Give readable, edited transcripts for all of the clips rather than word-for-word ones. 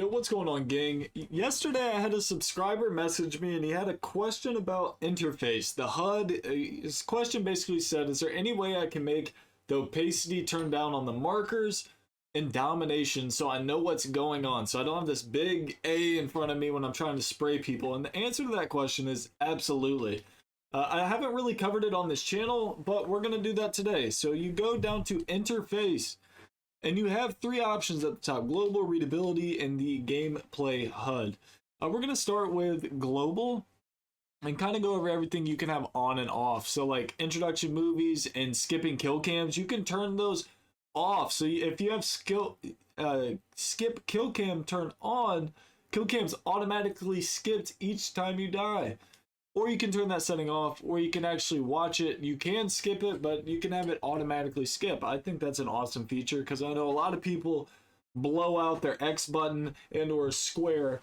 Yo, what's going on, gang? Yesterday I had a subscriber message me and he had a question about interface. The HUD, his question basically said, is there any way I can make the opacity turn down on the markers and domination so I know what's going on, so I don't have this big A in front of me when I'm trying to spray people? And the answer to that question is absolutely. I haven't really covered it on this channel, but we're going to do that today. So you go down to interface. And you have three options at the top: global, readability, and the gameplay HUD. We're going to start with global and kind of go over everything you can have on and off. So like introduction movies and skipping kill cams, you can turn those off. So if you have skip kill cam turned on, kill cam's automatically skipped each time you die. Or you can turn that setting off, or you can actually watch it. You can skip it, but you can have it automatically skip. I think that's an awesome feature because I know a lot of people blow out their X button and or square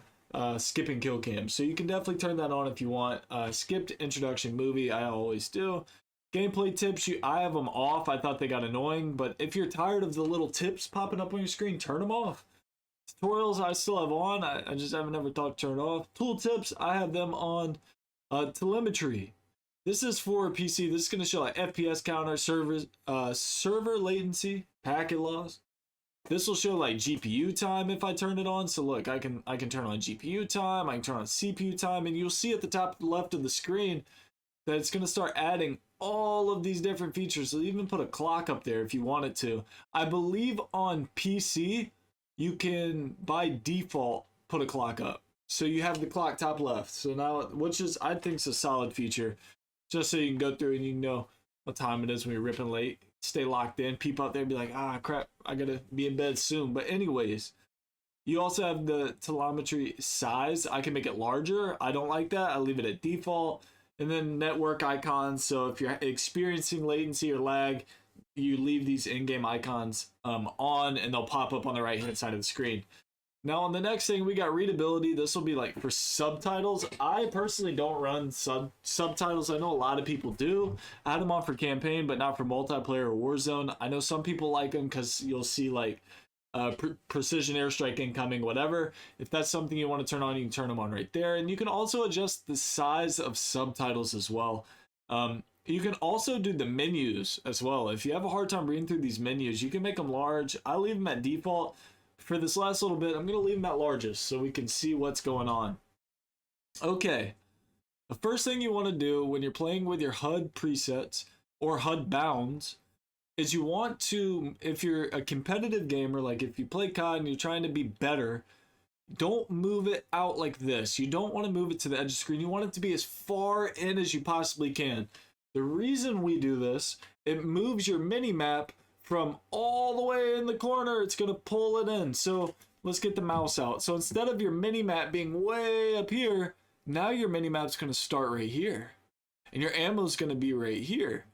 skipping kill cam. So you can definitely turn that on if you want. Skipped introduction movie, I always do. Gameplay tips, I have them off. I thought they got annoying, but if you're tired of the little tips popping up on your screen, turn them off. Tutorials I still have on. I just haven't ever thought to turn it off. Tool tips, I have them on. Telemetry. This is for PC. This is going to show like FPS counter, server latency, packet loss. This will show like GPU time if I turn it on. So look, I can turn on GPU time, I can turn on CPU time, and you'll see at the top left of the screen that it's going to start adding all of these different features. So even put a clock up there if you want it to. I believe on PC you can by default put a clock up. So you have the clock top left. So now, which is, I think, is a solid feature. Just so you can go through and you know what time it is when you're ripping late. Stay locked in. People out there be like, ah, crap, I gotta be in bed soon. But anyways, you also have the telemetry size. I can make it larger. I don't like that. I leave it at default. And then network icons. So if you're experiencing latency or lag, you leave these in-game icons on and they'll pop up on the right-hand side of the screen. Now on the next thing, we got readability. This will be like for subtitles. I personally don't run subtitles. I know a lot of people do. I had them on for campaign, but not for multiplayer or Warzone. I know some people like them because you'll see like precision airstrike incoming, whatever. If that's something you want to turn on, you can turn them on right there. And you can also adjust the size of subtitles as well. You can also do the menus as well. If you have a hard time reading through these menus, you can make them large. I leave them at default. For this last little bit, I'm going to leave them at largest so we can see what's going on. Okay, the first thing you want to do when you're playing with your HUD presets or HUD bounds is you want to, if you're a competitive gamer, like if you play COD and you're trying to be better, don't move it out like this. You don't want to move it to the edge of the screen. You want it to be as far in as you possibly can. The reason we do this, it moves your mini map from all the way in the corner. It's going to pull it in. So let's get the mouse out. So instead of your mini map being way up here, now your mini map's going to start right here. And your ammo is going to be right here.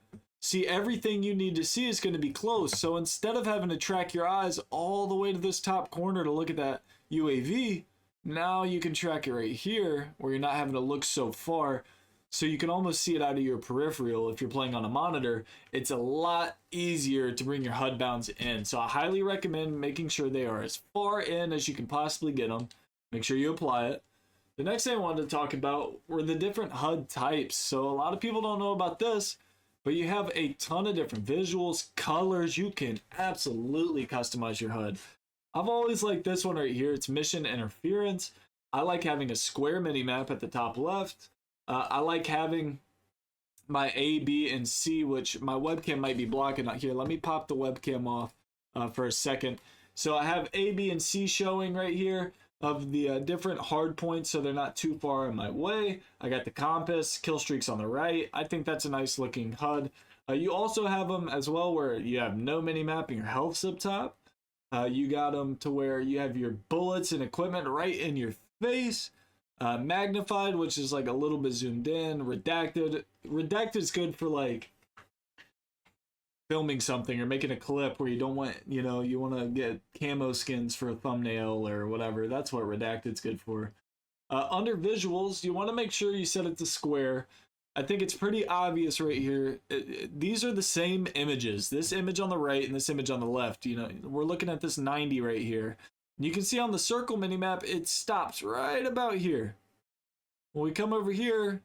See, everything you need to see is going to be close. So instead of having to track your eyes all the way to this top corner to look at that UAV, now you can track it right here where you're not having to look so far. So you can almost see it out of your peripheral. If you're playing on a monitor, it's a lot easier to bring your HUD bounds in. So I highly recommend making sure they are as far in as you can possibly get them. Make sure you apply it. The next thing I wanted to talk about were the different HUD types. So a lot of people don't know about this, but you have a ton of different visuals, colors. You can absolutely customize your HUD. I've always liked this one right here. It's mission interference. I like having a square mini map at the top left. I like having my A, B, and C, which my webcam might be blocking out here. Let me pop the webcam off for a second. So I have A, B, and C showing right here of the different hard points so they're not too far in my way. I got the compass, kill streaks on the right. I think that's a nice looking HUD. You also have them as well where you have no mini-map and your health's up top. You got them to where you have your bullets and equipment right in your face. Magnified, which is like a little bit zoomed in. Redacted is good for like filming something or making a clip where you don't want, you know, you want to get camo skins for a thumbnail or whatever. That's what redacted's good for. Under visuals, you want to make sure you set it to square. I think it's pretty obvious right here. These are the same images. This image on the right and this image on the left. You know, we're looking at this 90 right here. You can see on the circle minimap, it stops right about here. When we come over here,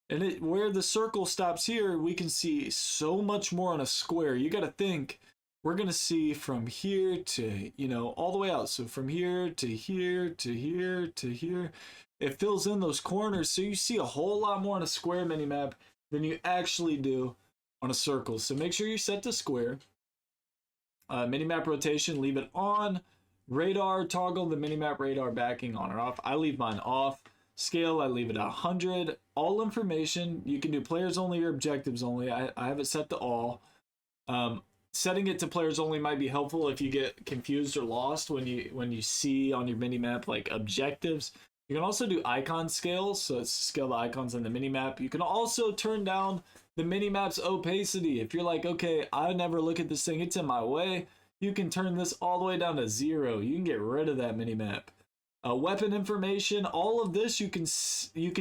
and where the circle stops here, we can see so much more on a square. You got to think, we're going to see from here to, you know, all the way out. So from here to here to here to here. It fills in those corners, so you see a whole lot more on a square minimap than you actually do on a circle. So make sure you're set to square. Minimap rotation, leave it on. Radar, toggle the minimap radar backing on or off. I leave mine off. Scale, I leave it at 100. All information, you can do players only or objectives only. I have it set to all. Setting it to players only might be helpful if you get confused or lost when you see on your minimap like objectives. You can also do icon scale, so it's scale the icons in the minimap. You can also turn down the minimap's opacity. If you're like, okay, I never look at this thing, it's in my way, you can turn this all the way down to 0. You can get rid of that minimap. Weapon information, all of this you can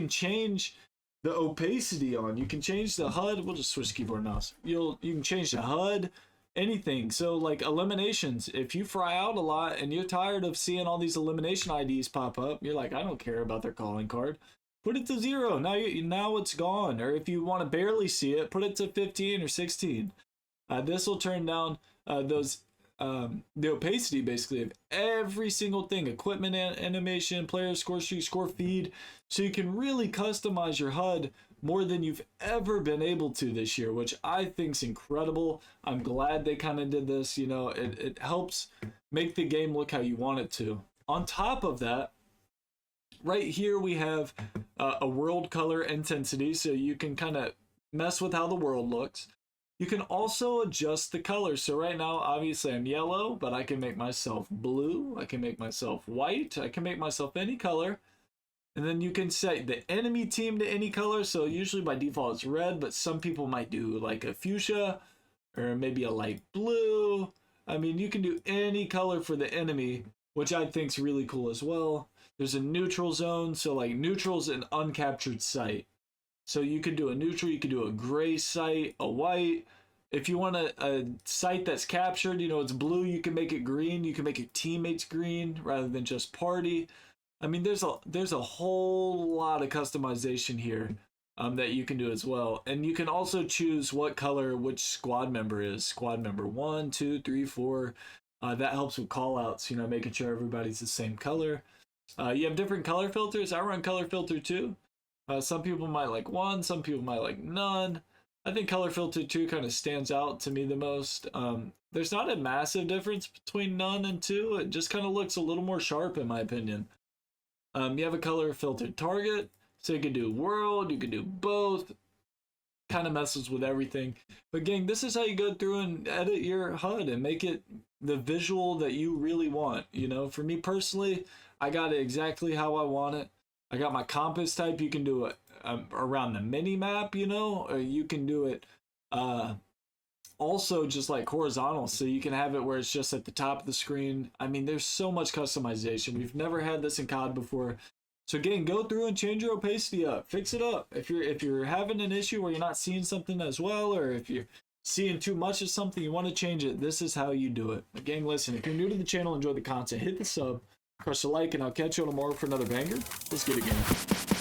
change the opacity on. You can change the HUD. We'll just switch keyboard and mouse. You can change the HUD, anything. So like eliminations, if you fry out a lot and you're tired of seeing all these elimination IDs pop up, you're like, I don't care about their calling card. Put it to 0. Now it's gone. Or if you want to barely see it, put it to 15 or 16. This will turn down the opacity basically of every single thing, equipment animation, player score sheet, score feed, so you can really customize your HUD more than you've ever been able to this year, which I think's incredible. I'm glad they kind of did this. You know, it helps make the game look how you want it to. On top of that, right here we have a world color intensity, so you can kind of mess with how the world looks. You can also adjust the color. So right now, obviously I'm yellow, but I can make myself blue. I can make myself white. I can make myself any color. And then you can set the enemy team to any color. So usually by default it's red, but some people might do like a fuchsia or maybe a light blue. I mean, you can do any color for the enemy, which I think is really cool as well. There's a neutral zone. So like neutral's an uncaptured site. So you could do a neutral, you could do a gray site, a white. If you want a site that's captured, you know, it's blue, you can make it green. You can make your teammates green rather than just party. I mean, there's a whole lot of customization here that you can do as well. And you can also choose what color which squad member is. Squad member 1, 2, 3, 4. That helps with callouts, you know, making sure everybody's the same color. You have different color filters. I run color filter 2. Some people might like 1, some people might like none. I think color filter 2 kind of stands out to me the most. There's not a massive difference between none and 2. It just kind of looks a little more sharp in my opinion. You have a color filtered target, so you can do world, you can do both. Kind of messes with everything. But gang, this is how you go through and edit your HUD and make it the visual that you really want. You know, for me personally, I got it exactly how I want it. I got my compass type. You can do it around the mini map, you know, or you can do it also just like horizontal, so you can have it where it's just at the top of the screen. I mean, there's so much customization. We've never had this in COD before. So again, go through and change your opacity up, fix it up. If you're having an issue where you're not seeing something as well, or if you're seeing too much of something, you want to change it, this is how you do it. Gang, listen, if you're new to the channel, enjoy the content, hit the sub, crush the like, and I'll catch you tomorrow for another banger. Let's get it, gang.